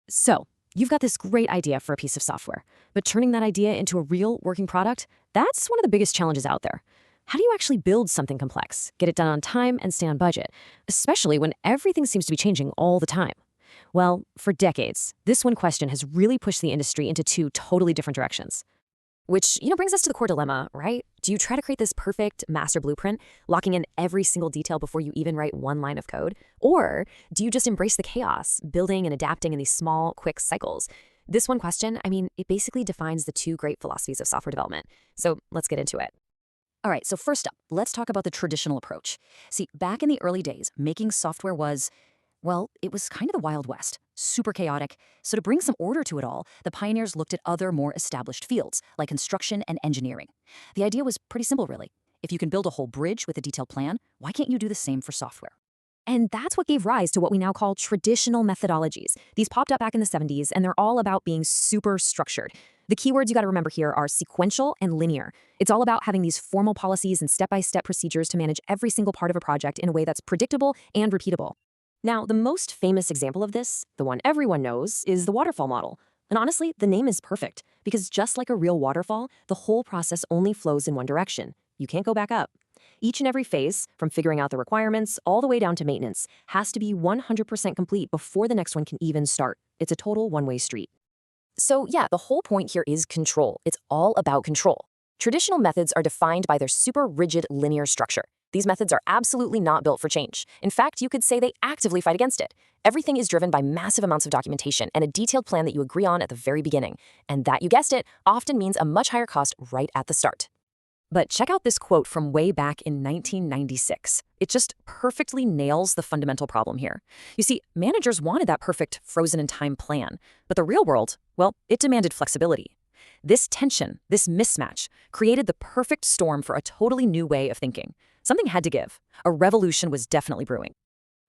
So, you've got this great idea for a piece of software, but turning that idea into a real working product, that's one of the biggest challenges out there. How do you actually build something complex, get it done on time, and stay on budget, especially when everything seems to be changing all the time? Well, for decades, this one question has really pushed the industry into two totally different directions. Which, brings us to the core dilemma, right? Do you try to create this perfect master blueprint, locking in every single detail before you even write one line of code? Or do you just embrace the chaos, building and adapting in these small, quick cycles? This one question, it basically defines the two great philosophies of software development. So let's get into it. All right, so first up, let's talk about the traditional approach. See, back in the early days, making software was, well, it was kind of the Wild West, super chaotic. So to bring some order to it all, the pioneers looked at other, more established fields, like construction and engineering. The idea was pretty simple, really. If you can build a whole bridge with a detailed plan, why can't you do the same for software? And that's what gave rise to what we now call traditional methodologies. These popped up back in the 70s, and they're all about being super structured. The keywords you got to remember here are sequential and linear. It's all about having these formal policies and step-by-step procedures to manage every single part of a project in a way that's predictable and repeatable. Now, the most famous example of this, the one everyone knows, is the waterfall model. And honestly, the name is perfect, because just like a real waterfall, the whole process only flows in one direction. You can't go back up. Each and every phase, from figuring out the requirements all the way down to maintenance, has to be 100% complete before the next one can even start. It's a total one-way street. So yeah, the whole point here is control. It's all about control. Traditional methods are defined by their super rigid linear structure. These methods are absolutely not built for change. In fact, you could say they actively fight against it. Everything is driven by massive amounts of documentation and a detailed plan that you agree on at the very beginning. And that, you guessed it, often means a much higher cost right at the start. But check out this quote from way back in 1996. It just perfectly nails the fundamental problem here. You see, managers wanted that perfect frozen-in-time plan, but the real world, well, it demanded flexibility. This tension, this mismatch, created the perfect storm for a totally new way of thinking. Something had to give. A revolution was definitely brewing.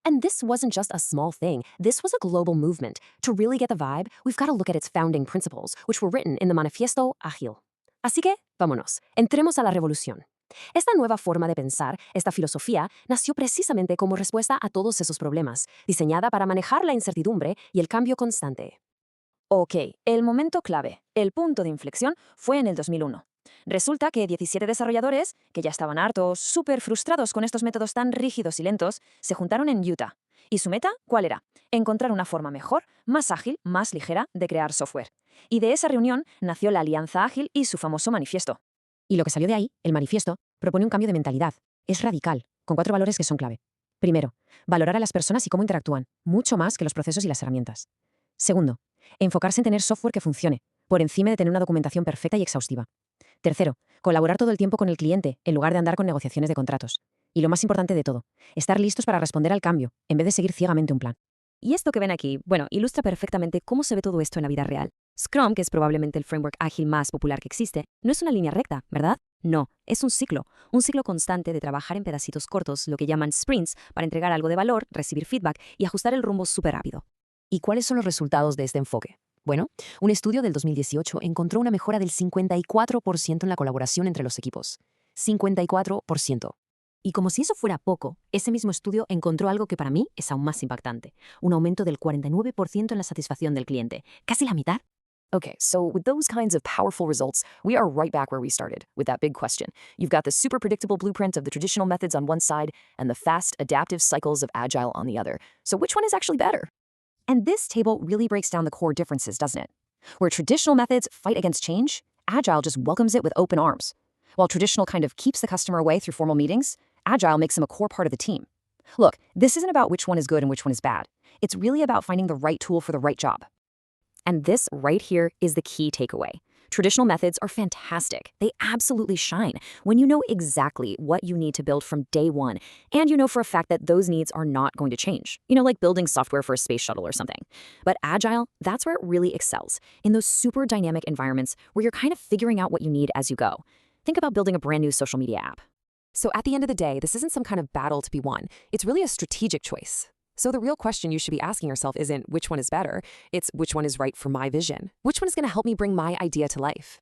And this wasn't just a small thing. This was a global movement. To really get the vibe, we've got to look at its founding principles, which were written in the Manifiesto Ágil. Así que, vámonos, entremos a la revolución. Esta nueva forma de pensar, esta filosofía, nació precisamente como respuesta a todos esos problemas, diseñada para manejar la incertidumbre y el cambio constante. Ok, el momento clave, el punto de inflexión, fue en el 2001. Resulta que 17 desarrolladores, que ya estaban hartos, súper frustrados con estos métodos tan rígidos y lentos, se juntaron en Utah. ¿Y su meta cuál era? Encontrar una forma mejor, más ágil, más ligera de crear software. Y de esa reunión nació la Alianza Ágil y su famoso manifiesto. Y lo que salió de ahí, el manifiesto, propone un cambio de mentalidad. Es radical, con 4 valores que son clave. Primero, valorar a las personas y cómo interactúan, mucho más que los procesos y las herramientas. Segundo, enfocarse en tener software que funcione, por encima de tener una documentación perfecta y exhaustiva. Tercero, colaborar todo el tiempo con el cliente, en lugar de andar con negociaciones de contratos. Y lo más importante de todo, estar listos para responder al cambio, en vez de seguir ciegamente un plan. Y esto que ven aquí, ilustra perfectamente cómo se ve todo esto en la vida real. Scrum, que es probablemente el framework ágil más popular que existe, no es una línea recta, ¿verdad? No, es un ciclo constante de trabajar en pedacitos cortos, lo que llaman sprints, para entregar algo de valor, recibir feedback y ajustar el rumbo súper rápido. ¿Y cuáles son los resultados de este enfoque? Bueno, un estudio del 2018 encontró una mejora del 54% en la colaboración entre los equipos. 54%. Y como si eso fuera poco, ese mismo estudio encontró algo que para mí es aún más impactante. Un aumento del 49% en la satisfacción del cliente. ¿Casi la mitad? Okay, so with those kinds of powerful results, we are right back where we started, with that big question. You've got the super predictable blueprint of the traditional methods on one side and the fast, adaptive cycles of Agile on the other. So which one is actually better? And this table really breaks down the core differences, doesn't it? Where traditional methods fight against change, Agile just welcomes it with open arms. While traditional kind of keeps the customer away through formal meetings, Agile makes them a core part of the team. Look, this isn't about which one is good and which one is bad. It's really about finding the right tool for the right job. And this right here is the key takeaway. Traditional methods are fantastic. They absolutely shine when you know exactly what you need to build from day one, and you know for a fact that those needs are not going to change. Like building software for a space shuttle or something. But Agile, that's where it really excels, in those super dynamic environments where you're kind of figuring out what you need as you go. Think about building a brand new social media app. So at the end of the day, this isn't some kind of battle to be won. It's really a strategic choice. So the real question you should be asking yourself isn't which one is better, it's which one is right for my vision. Which one is going to help me bring my idea to life?